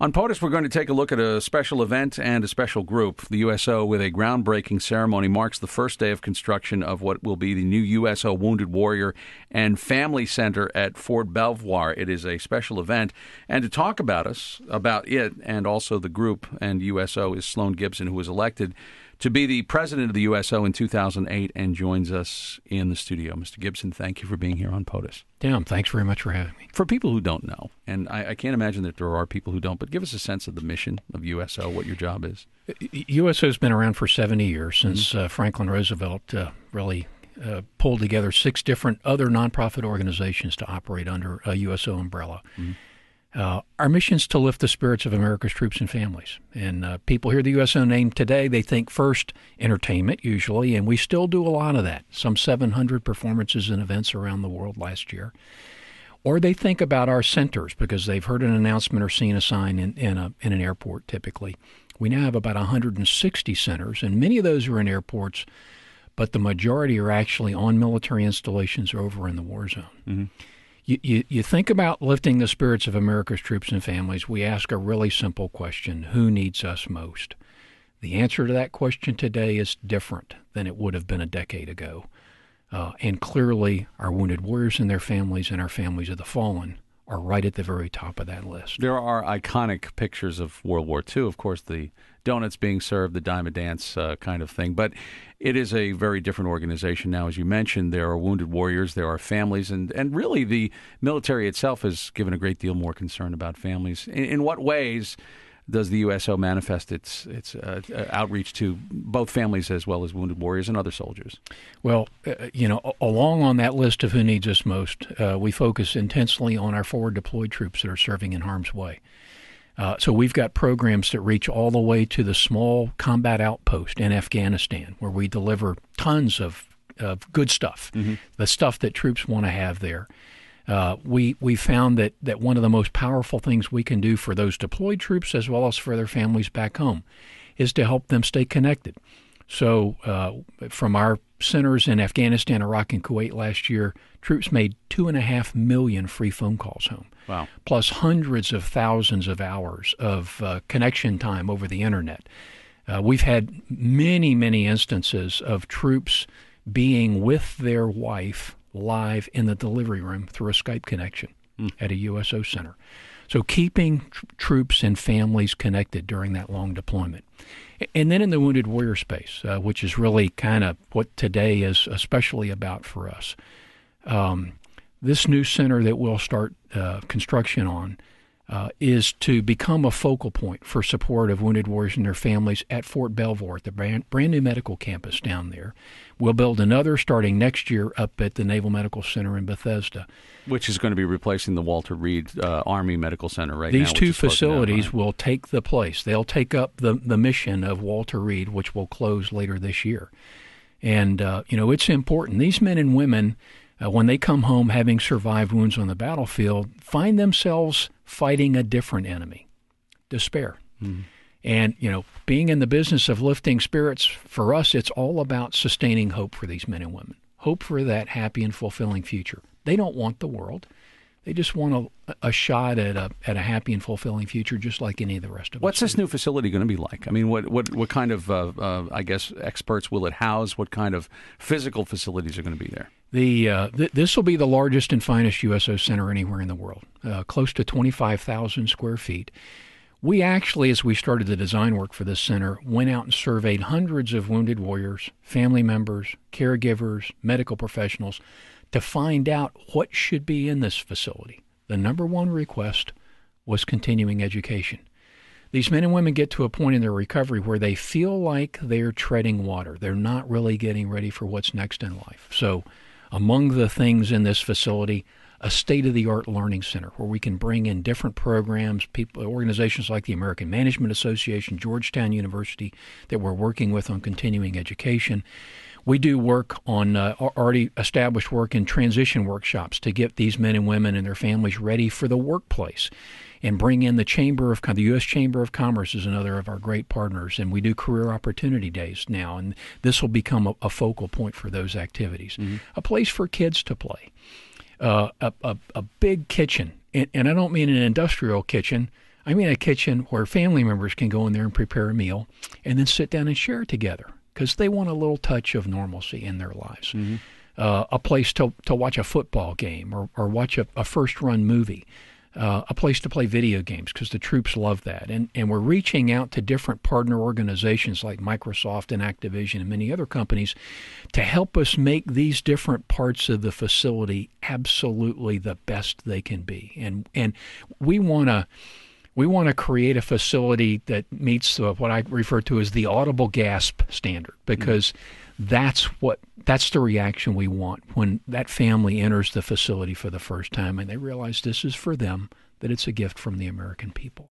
On POTUS, we're going to take a look at a special event and a special group. The USO, with a groundbreaking ceremony, marks the first day of construction of what will be the new USO Wounded Warrior and Family Center at Fort Belvoir. It is a special event. And to talk about it, and also the group and USO is Sloan Gibson, who was elected to be the president of the USO in 2008 and joins us in the studio. Mr. Gibson, thank you for being here on POTUS. Tim, thanks very much for having me. For people who don't know, and I can't imagine that there are people who don't, but give us a sense of the mission of USO, what your job is. USO has been around for 70 years, since Franklin Roosevelt really pulled together 6 different other nonprofit organizations to operate under a USO umbrella. Mm-hmm. Our mission is to lift the spirits of America's troops and families. And people hear the USO name today, they think first entertainment, usually, and we still do a lot of that, some 700 performances and events around the world last year. Or they think about our centers because they've heard an announcement or seen a sign in an airport, typically. We now have about 160 centers, and many of those are in airports, but the majority are actually on military installations or over in the war zone. Mm-hmm. You think about lifting the spirits of America's troops and families, we ask a really simple question: who needs us most? The answer to that question today is different than it would have been a decade ago. And clearly, our wounded warriors and their families and our families of the fallen are right at the very top of that list. There are iconic pictures of World War II, of course, the donuts being served, the dime a dance kind of thing. But it is a very different organization now. As you mentioned, there are wounded warriors, there are families, and really the military itself has given a great deal more concern about families. In what ways does the USO manifest its outreach to both families as well as wounded warriors and other soldiers? Well, along on that list of who needs us most, we focus intensely on our forward deployed troops that are serving in harm's way. So we've got programs that reach all the way to the small combat outpost in Afghanistan, where we deliver tons of good stuff, mm-hmm. the stuff that troops want to have there. We found that one of the most powerful things we can do for those deployed troops as well as for their families back home is to help them stay connected. So from our centers in Afghanistan, Iraq, and Kuwait last year, troops made 2.5 million free phone calls home. Wow. Plus hundreds of thousands of hours of connection time over the internet. We've had many, many instances of troops being with their wife live in the delivery room through a Skype connection at a USO center. So keeping troops and families connected during that long deployment. And then in the wounded warrior space, which is really kind of what today is especially about for us, this new center that we'll start construction on is to become a focal point for support of wounded warriors and their families at Fort Belvoir, at the brand new medical campus down there. We'll build another starting next year up at the Naval Medical Center in Bethesda. Which is going to be replacing the Walter Reed Army Medical Center right now. These two facilities will take the place. They'll take up the mission of Walter Reed, which will close later this year. And, it's important. These men and women, when they come home having survived wounds on the battlefield, find themselves fighting a different enemy, despair. Mm-hmm. And, being in the business of lifting spirits, for us, it's all about sustaining hope for these men and women, hope for that happy and fulfilling future. They don't want the world. They just want a shot at a happy and fulfilling future, just like any of the rest of us. What's this new facility going to be like? I mean, what kind of, experts will it house? What kind of physical facilities are going to be there? This will be the largest and finest USO center anywhere in the world, close to 25,000 square feet. We actually, as we started the design work for this center, went out and surveyed hundreds of wounded warriors, family members, caregivers, medical professionals, to find out what should be in this facility. The number one request was continuing education. These men and women get to a point in their recovery where they feel like they're treading water. They're not really getting ready for what's next in life. So among the things in this facility, a state-of-the-art learning center where we can bring in different programs, organizations like the American Management Association, Georgetown University, that we're working with on continuing education. We do work on already established work in transition workshops to get these men and women and their families ready for the workplace, and bring in the U.S. Chamber of Commerce is another of our great partners, and we do career opportunity days now, and this will become a focal point for those activities. Mm-hmm. A place for kids to play, a big kitchen, and I don't mean an industrial kitchen. I mean a kitchen where family members can go in there and prepare a meal and then sit down and share it together because they want a little touch of normalcy in their lives. Mm-hmm. A place to watch a football game or watch a first-run movie. A place to play video games because the troops love that. And we're reaching out to different partner organizations like Microsoft and Activision and many other companies to help us make these different parts of the facility absolutely the best they can be. And we want to create a facility that meets what I refer to as the audible gasp standard because that's the reaction we want when that family enters the facility for the first time and they realize this is for them, that it's a gift from the American people.